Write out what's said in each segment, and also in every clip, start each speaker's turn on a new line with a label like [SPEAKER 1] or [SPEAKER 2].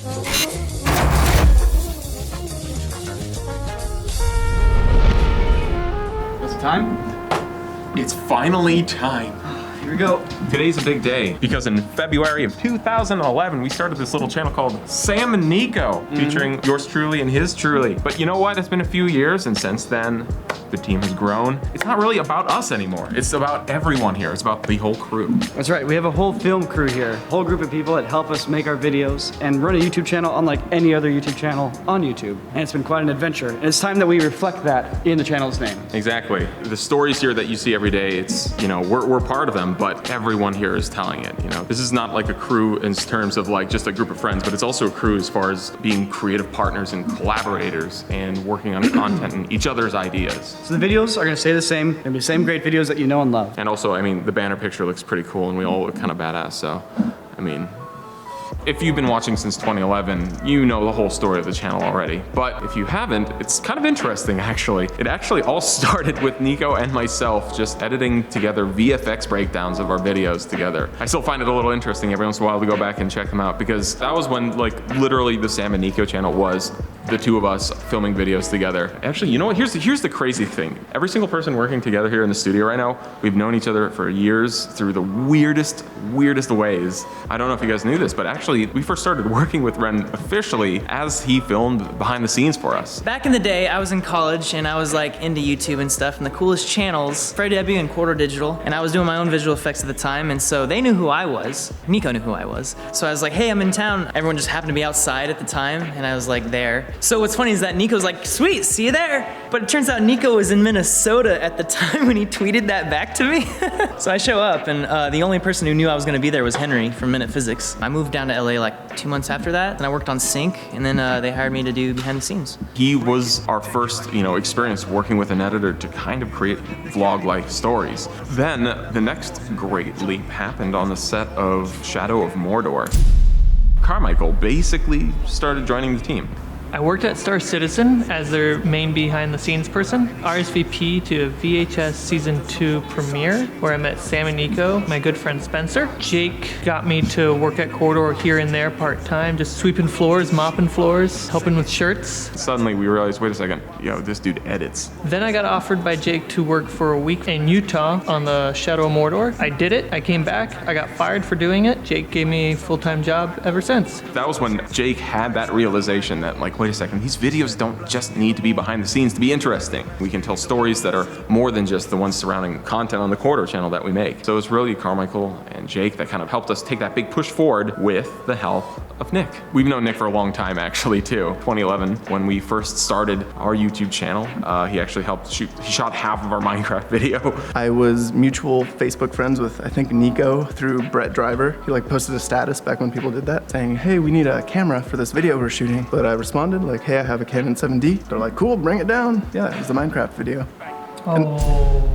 [SPEAKER 1] What's the time?
[SPEAKER 2] It's finally time.
[SPEAKER 1] Here we go.
[SPEAKER 2] Today's a big day because in February of 2011, we started this little channel called Sam and Niko, featuring yours truly and his truly. But you know what? It's been a few years, and since then, the team has grown. It's not really about us anymore. It's about everyone here. It's about the whole crew.
[SPEAKER 1] That's right. We have a whole film crew here. A whole group of people that help us make our videos and run a YouTube channel unlike any other YouTube channel on YouTube. And it's been quite an adventure. And it's time that we reflect that in the channel's name.
[SPEAKER 2] Exactly. The stories here that you see every day, it's, you know, we're part of them, but everyone here is telling it, you know. This is not like a crew in terms of like just a group of friends, but it's also a crew as far as being creative partners and collaborators and working on content and each other's ideas.
[SPEAKER 1] So the videos are gonna stay the same. They're gonna be the same great videos that you know and love.
[SPEAKER 2] And also, I mean, the banner picture looks pretty cool and we all look kind of badass, so, I mean, if you've been watching since 2011, you know the whole story of the channel already. But if you haven't, it's kind of interesting actually. It actually all started with Niko and myself just editing together VFX breakdowns of our videos together. I still find it a little interesting every once in a while to go back and check them out because that was when like literally the Sam and Niko channel was the two of us filming videos together. Actually, you know what? Here's the crazy thing. Every single person working together here in the studio right now, we've known each other for years through the weirdest ways. I don't know if you guys knew this, but actually we first started working with Wren officially as he filmed behind the scenes for us.
[SPEAKER 3] Back in the day, I was in college and I was like into YouTube and stuff, and the coolest channels, Freddy W and Quarter Digital, and I was doing my own visual effects at the time, and so they knew who I was. Niko knew who I was. So I was like, hey, I'm in town. Everyone just happened to be outside at the time, and I was like there. So what's funny is that Niko's like, sweet, see you there. But it turns out Niko was in Minnesota at the time when he tweeted that back to me. So I show up, and the only person who knew I was gonna be there was Henry from Minute Physics. I moved down to LA like 2 months after that, and I worked on Sync, and then they hired me to do behind the scenes.
[SPEAKER 2] He was our first, you know, experience working with an editor to kind of create vlog-like stories. Then the next great leap happened on the set of Shadow of Mordor. Carmichael basically started joining the team.
[SPEAKER 4] I worked at Star Citizen as their main behind-the-scenes person, RSVP to a VHS Season 2 premiere, where I met Sam and Niko, my good friend Spencer. Jake got me to work at Corridor here and there part-time, just sweeping floors, mopping floors, helping with shirts.
[SPEAKER 2] Suddenly we realized, wait a second, yo, this dude edits.
[SPEAKER 4] Then I got offered by Jake to work for a week in Utah on the Shadow of Mordor. I did it, I came back, I got fired for doing it. Jake gave me a full-time job ever since.
[SPEAKER 2] That was when Jake had that realization that, like, wait a second, these videos don't just need to be behind the scenes to be interesting. We can tell stories that are more than just the ones surrounding content on the Quarter channel that we make. So it's really Carmichael and Jake that kind of helped us take that big push forward with the help of Nick. We've known Nick for a long time actually too. 2011, when we first started our YouTube channel, he actually helped shoot, he shot half of our Minecraft video.
[SPEAKER 5] I was mutual Facebook friends with, I think, Niko through Brett Driver. He like posted a status back when people did that saying, hey, we need a camera for this video we're shooting. But I responded like, hey, I have a Canon 7D. They're like, cool, bring it down. Yeah, it was the Minecraft video. Oh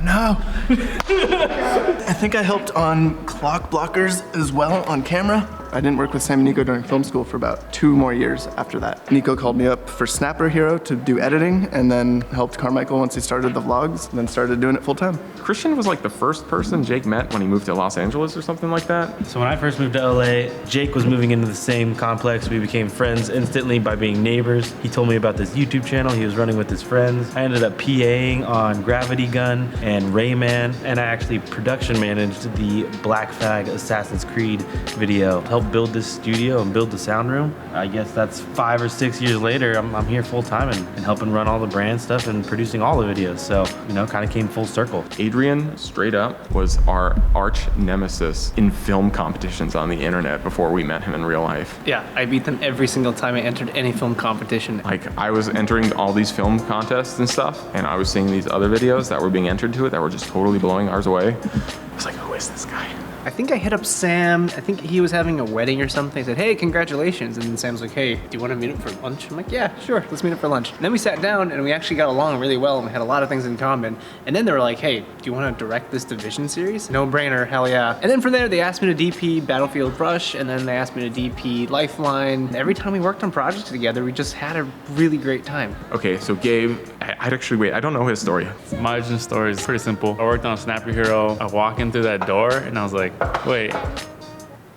[SPEAKER 5] no. I think I helped on clock blockers as well on camera. I didn't work with Sam and Niko during film school for about 2 more years after that. Niko called me up for Snapper Hero to do editing and then helped Carmichael once he started the vlogs and then started doing it full time.
[SPEAKER 2] Christian was like the first person Jake met when he moved to Los Angeles or something like that.
[SPEAKER 6] So when I first moved to LA, Jake was moving into the same complex. We became friends instantly by being neighbors. He told me about this YouTube channel he was running with his friends. I ended up PAing on Gravity Gun and Rayman, and I actually production managed the Black Flag Assassin's Creed video. Helped build this studio and build the sound room. I guess that's 5 or 6 years later, I'm here full time and helping run all the brand stuff and producing all the videos. So, you know, kind of came full circle.
[SPEAKER 2] Adrian, straight up, was our arch nemesis in film competitions on the internet before we met him in real life.
[SPEAKER 7] Yeah, I beat them every single time I entered any film competition.
[SPEAKER 2] Like, I was entering all these film contests and stuff, and I was seeing these other videos that were being entered to it that were just totally blowing ours away. I was like, who is this guy?
[SPEAKER 7] I think I hit up Sam. I think he was having a wedding or something. I said, hey, congratulations. And then Sam's like, hey, do you want to meet up for lunch? I'm like, yeah, sure, let's meet up for lunch. And then we sat down and we actually got along really well and we had a lot of things in common. And then they were like, hey, do you want to direct this Division series? No brainer, hell yeah. And then from there, they asked me to DP Battlefield Rush, and then they asked me to DP Lifeline. Every time we worked on projects together, we just had a really great time.
[SPEAKER 2] Okay, so Gabe, I'd actually wait, I don't know his story.
[SPEAKER 8] My origin story is pretty simple. I worked on Snapper Hero. I walk in through that door and I was like, wait,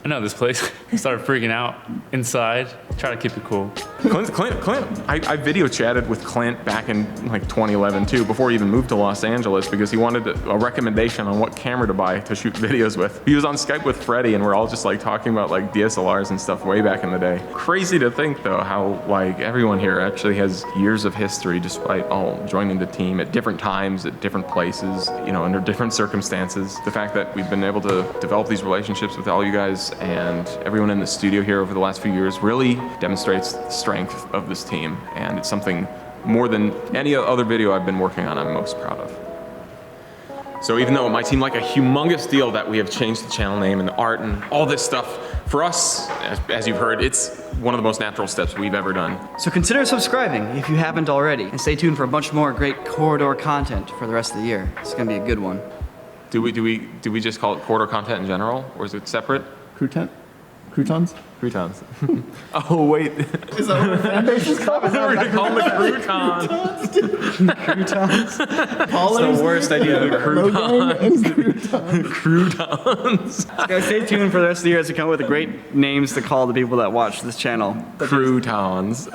[SPEAKER 8] I know this place. I started freaking out inside. Try to keep it cool.
[SPEAKER 2] Clint, I video chatted with Clint back in like 2011 too, before he even moved to Los Angeles, because he wanted a recommendation on what camera to buy to shoot videos with. He was on Skype with Freddie, and we're all just like talking about like DSLRs and stuff way back in the day. Crazy to think though how like everyone here actually has years of history despite all joining the team at different times, at different places, you know, under different circumstances. The fact that we've been able to develop these relationships with all you guys and everyone in the studio here over the last few years really demonstrates the strength of this team, and it's something more than any other video I've been working on I'm most proud of. So even though it might seem like a humongous deal that we have changed the channel name and the art and all this stuff, for us, as you've heard, it's one of the most natural steps we've ever done.
[SPEAKER 1] So consider subscribing if you haven't already, and stay tuned for a bunch more great corridor content for the rest of the year. It's gonna be a good one.
[SPEAKER 2] Do we just call it corridor content in general, or is it separate?
[SPEAKER 5] Croutons?
[SPEAKER 2] Croutons. Oh wait.
[SPEAKER 5] Is that what our fan base is called?
[SPEAKER 2] We're gonna call them the croutons.
[SPEAKER 1] Croutons? It's the worst idea ever.
[SPEAKER 2] Croutons.
[SPEAKER 1] Guys, stay tuned for the rest of the year as we come up with great names to call the people that watch this channel.
[SPEAKER 2] Croutons.